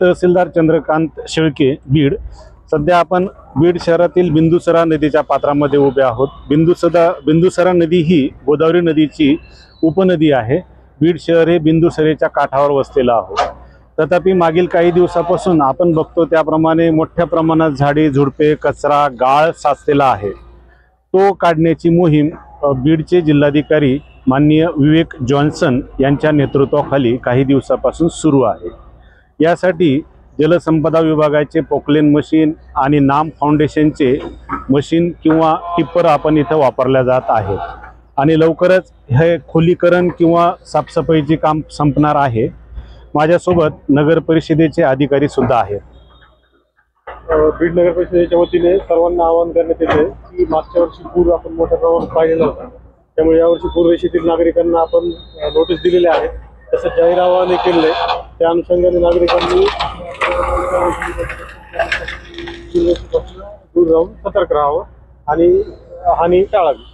तहसीलदार चंद्रकांत शेळके, बीड। सध्या आपण बीड शहरातील बिंदुसरा नदीच्या पात्रामध्ये उभे आहोत। बिंदुसरा नदी ही गोदावरी नदीची उपनदी आहे। बीड शहर हे बिंदुसरेच्या काठावर वसलेलं आहे। तथापि मागील काही दिवसापासून आपण बघतो त्याप्रमाणे मोठ्या प्रमाणात झाडे झुडपे कचरा गाळ साचलेला आहे। तो काढण्याची मोहीम बीडचे जिल्हाधिकारी माननीय विवेक जॉन्सन यांच्या नेतृत्वाखाली काही दिवसापासून सुरू आहे। यासाठी जलसंपदा विभागाचे पोकलेन मशीन आणि नाम फाउंडेशनचे मशीन किंवा टिप्पर आपण इथं वापरल्या जात आहेत आणि लवकरच हे खोलीकरण किंवा साफसफाईचे काम संपणार आहे। माझ्यासोबत नगर परिषदेचे अधिकारी सुद्धा आहेत। बीड नगर परिषदेच्या वतीने सर्वांना आवाहन करण्यात येते की मागच्या वर्षी पूर आपण मोठ्या प्रमाणात पाहिलेला होता, त्यामुळे यावर्षी पूररेषेतील नागरिकांना आपण नोटीस दिलेले आहे, तसंच जाहीर आवाहन केले। त्या अनुषंगाने नागरिकांनी दूर राहून सतर्क राहावं आणि हानी टाळावी।